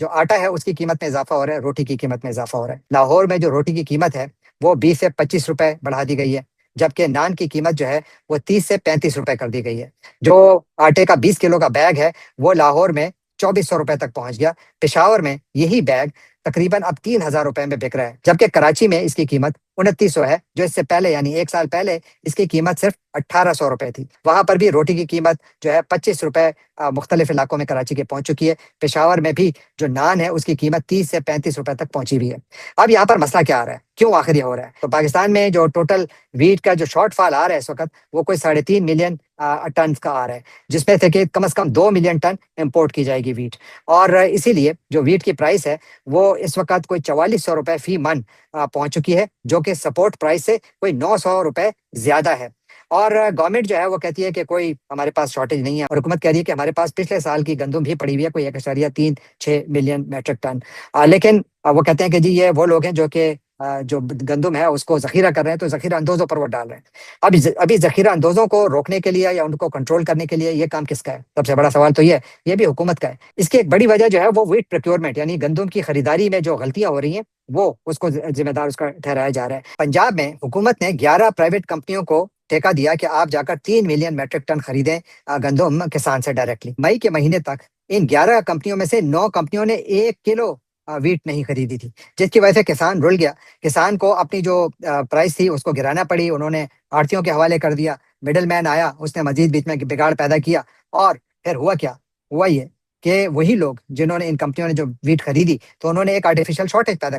जो आटा है उसकी कीमत में इजाफा हो रहा है, रोटी की कीमत में इजाफा हो रहा है। लाहौर में जो रोटी की कीमत है वो 20 से 25 रुपए बढ़ा दी गई है, जबकि नान की कीमत जो है वो 30 से 35 रुपए कर दी गई है। जो आटे का 20 किलो का बैग है वो लाहौर में 2400 रुपए तक पहुंच गया। पेशावर में यही बैग तकरीबन अब 3000 रुपए में बिक रहा है, जबकि कराची में इसकी कीमत 2900 है, जो इससे पहले यानी 1 साल पहले इसकी कीमत सिर्फ 1800 रुपए थी। वहां पर भी रोटी की कीमत जो है 25 रुपए मुख्तलिफ इलाकों में कराची के पहुंच चुकी है। पेशावर में भी जो नान है उसकी कीमत 30 से 35 रुपए तक पहुंची हुई है। अब यहाँ पर मसला क्या आ रहा है, क्यों आखिर ये हो रहा है? तो पाकिस्तान में जो टोटल वीट का जो शॉर्टफॉल आ रहा है इस वक्त वो कोई 3.5 मिलियन टन का आ रहा है, जिसमें से कि कम से कम 2 मिलियन टन इंपोर्ट की जाएगी वीट। और इसीलिए जो वीट की प्राइस है वो इस वक्त कोई 4400 रुपए फी मन पहुंच चुकी है, जो कि सपोर्ट प्राइस से कोई 900 रुपए ज्यादा है। और गवर्नमेंट जो है वो कहती है कि कोई हमारे पास शॉर्टेज नहीं है, और हुकूमत कह रही है कि हमारे पास पिछले साल की गंदम भी पड़ी हुई है, कोई 1.36 मिलियन मेट्रिक टन। लेकिन वो कहते हैं कि जी ये वो लोग हैं जो कि जो गंदम है उसको जखीरा कर रहे हैं, तो जखीरा अंदोजों पर वो डाल रहे हैं। अभी जखीरा अंदोजों को रोकने के लिए या उनको कंट्रोल करने के लिए ये काम किसका है? सबसे बड़ा सवाल तो ये भी हुकूमत का है। इसकी एक बड़ी वजह जो है वो वीट प्रोक्योरमेंट यानी गंदम की खरीदारी में जो गलतियां हो रही हैं वो उसको जिम्मेदार उसका ठहराया जा रहा है। पंजाब में हुकूमत ने 11 प्राइवेट कंपनियों को ठेका दिया कि आप जाकर 3 मिलियन मेट्रिक टन खरीदें गंदम किसान से डायरेक्टली। मई के महीने तक इन 11 कंपनियों में से 9 कंपनियों ने 1 किलो वीट नहीं खरीदी थी, जिसकी वजह से किसान रुल गया। किसान को अपनी जो प्राइस थी उसको गिराना पड़ी, उन्होंने आड़तियों के हवाले कर दिया। मिडिल मैन आया, उसने मजीद बीच में बिगाड़ पैदा किया, और फिर हुआ क्या? हुआ ये कि वही लोग जिन्होंने इन कंपनियों ने जो वीट खरीदी तो उन्होंने एक आर्टिफिशियल शॉर्टेज पैदा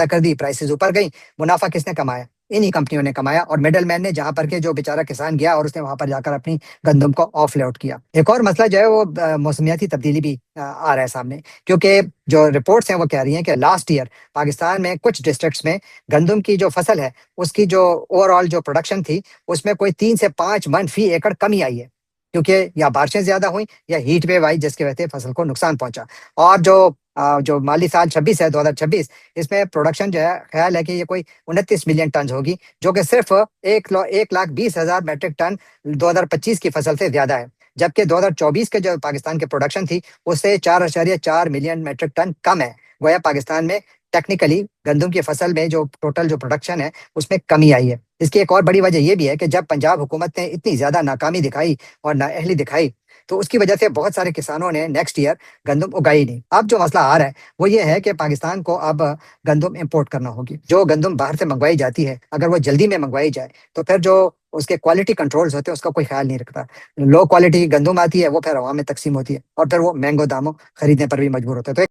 कर दी, प्राइसेस ऊपर गई। मुनाफा किसने कमाया? इन्हीं कंपनियों ने कमाया, और मिडल मैन ने जहां पर के जो बेचारा किसान गया और उसने वहां पर जाकर अपनी गंदम को ऑफ लोड किया। एक और मसला जो है वो मौसमियाती तब्दीली भी आ रहा है सामने, क्योंकि जो रिपोर्ट्स हैं वो कह रही हैं कि लास्ट ईयर पाकिस्तान में कुछ डिस्ट्रिक्ट्स में गंदम की जो फसल है उसकी जो ओवरऑल जो प्रोडक्शन थी उसमें कोई 3 से 5 मन फी एकड़ कमी आई है, क्योंकि या बारिशें ज्यादा हुई या हीट वेव आई, जिसकी वजह से फसल को नुकसान पहुंचा। और जो माली साल 26 है 2026, इसमें प्रोडक्शन जो है ख्याल है कि ये कोई 29 मिलियन टन होगी, जो कि सिर्फ 1,20,000 मेट्रिक टन 2025 की फसल से ज्यादा है। जबकि 2024 के जो पाकिस्तान की प्रोडक्शन थी उससे 4.4 मिलियन मेट्रिक टन कम है। गोया पाकिस्तान में टेक्निकली गंदम की फसल में जो टोटल जो प्रोडक्शन है उसमें कमी आई है। इसकी एक और बड़ी वजह यह भी है कि जब पंजाब हुकूमत ने इतनी ज्यादा नाकामी दिखाई और नाअहली दिखाई तो उसकी वजह से बहुत सारे किसानों ने नेक्स्ट ईयर गंदम उगाई नहीं। अब जो मसला आ रहा है वो ये है कि पाकिस्तान को अब गंदम इंपोर्ट करना होगी। जो गंदम बाहर से मंगवाई जाती है अगर वो जल्दी में मंगवाई जाए तो फिर जो उसके क्वालिटी कंट्रोल्स होते हैं उसका कोई ख्याल नहीं रखता। लो क्वालिटी की गंदम आती है वो फिर हवा में तकसीम होती है और फिर वो महंगो दामों खरीदने पर भी मजबूर होते हैं। तो